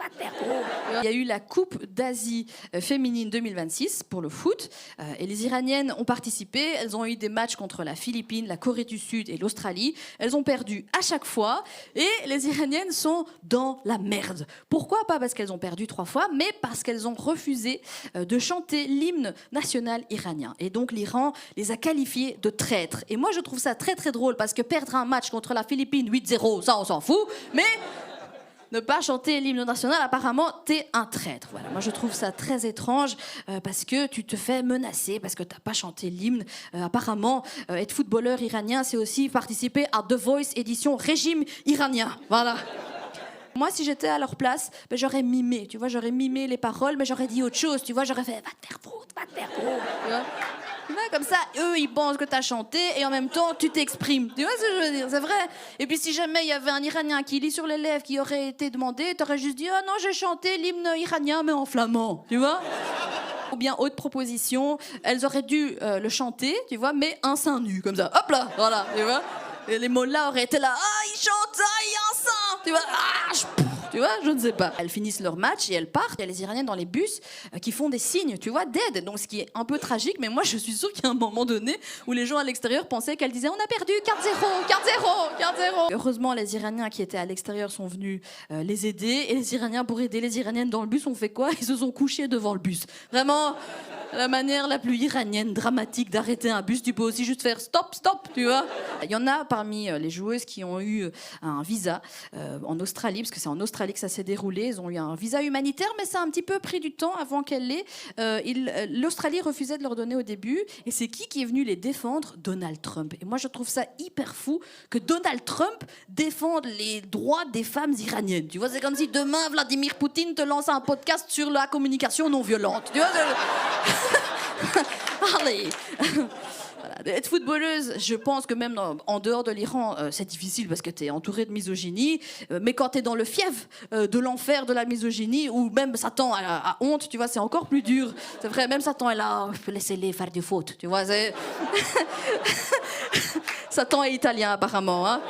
va te faire gros. Il y a eu la Coupe d'Asie féminine 2026 pour le foot. Et les Iraniennes ont participé. Elles ont eu des matchs contre la Philippine, la Corée du Sud et l'Australie. Elles ont perdu à chaque fois. Et les Iraniennes sont dans la merde. Pourquoi? Pas parce qu'elles ont perdu 3 fois, mais parce qu'elles ont refusé de chanter l'hymne national iranien. Et donc l'Iran les a qualifiées de traîtres. Et moi je trouve ça très très drôle parce que perdre un match contre la Philippine 8-0, ça on s'en fout. Mais ne pas chanter l'hymne national, apparemment, t'es un traître. Voilà, moi je trouve ça très étrange parce que tu te fais menacer parce que t'as pas chanté l'hymne. Apparemment, être footballeur iranien, c'est aussi participer à The Voice édition régime iranien. Voilà. Moi, si j'étais à leur place, ben, j'aurais mimé, tu vois, j'aurais mimé les paroles, mais j'aurais dit autre chose, tu vois, j'aurais fait « va te faire foutre, va te faire foutre », tu vois. Comme ça, eux, ils pensent que t'as chanté et en même temps, tu t'exprimes. Tu vois ce que je veux dire? C'est vrai. Et puis, si jamais il y avait un Iranien qui lit sur les lèvres qui aurait été demandé, t'aurais juste dit « ah non, j'ai chanté l'hymne iranien, mais en flamand », tu vois. Ou bien, autre proposition, elles auraient dû le chanter, tu vois, mais un sein nu, comme ça. Hop là, voilà, tu vois. Et les mots-là auraient été là « ah, il chante, ah, il y a un sein », tu vois. Ah, tu vois, je ne sais pas. Elles finissent leur match et elles partent. Il y a les Iraniennes dans les bus qui font des signes, tu vois, d'aide. Donc, ce qui est un peu tragique, mais moi, je suis sûre qu'il y a un moment donné où les gens à l'extérieur pensaient qu'elles disaient « on a perdu, 4-0, 4-0, 4-0 ». Heureusement, les Iraniens qui étaient à l'extérieur sont venus les aider. Et les Iraniens, pour aider les Iraniennes dans le bus, ont fait quoi? Ils se sont couchés devant le bus. Vraiment, la manière la plus iranienne, dramatique d'arrêter un bus. Tu peux aussi juste faire stop, stop, tu vois. Il y en a parmi les joueuses qui ont eu un visa en Australie, parce que c'est en Australie que ça s'est déroulé. Ils ont eu un visa humanitaire, mais ça a un petit peu pris du temps avant qu'elle l'ait. L'Australie refusait de leur donner au début. Et c'est qui est venu les défendre? Donald Trump. Et moi, je trouve ça hyper fou que Donald Trump défende les droits des femmes iraniennes. Tu vois, c'est comme si demain, Vladimir Poutine te lance un podcast sur la communication non violente. Tu vois, allez. Voilà. Être footballeuse, je pense que même en dehors de l'Iran, c'est difficile parce que tu es entourée de misogynie. Mais quand tu es dans le fief de l'enfer de la misogynie, ou même Satan a honte, tu vois, c'est encore plus dur. C'est vrai, même Satan est là, laissez-les faire des fautes, tu vois. Satan est italien apparemment. Hein.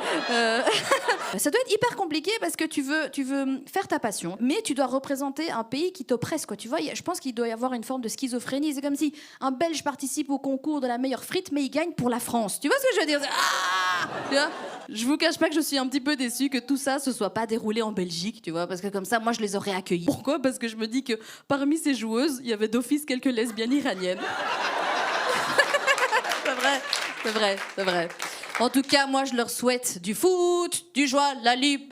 Ça doit être hyper compliqué parce que tu veux faire ta passion, mais tu dois représenter un pays qui t'oppresse, quoi. Tu vois, je pense qu'il doit y avoir une forme de schizophrénie. C'est comme si un Belge participe au concours de la meilleure frite, mais il gagne pour la France. Tu vois ce que je veux dire? Ah, tu vois, je vous cache pas que je suis un petit peu déçue que tout ça se soit pas déroulé en Belgique, tu vois, parce que comme ça, moi, je les aurais accueillis. Pourquoi? Parce que je me dis que parmi ces joueuses, il y avait d'office quelques lesbiennes iraniennes. C'est vrai, c'est vrai, c'est vrai. En tout cas, moi, je leur souhaite du foot, du joie, la libre.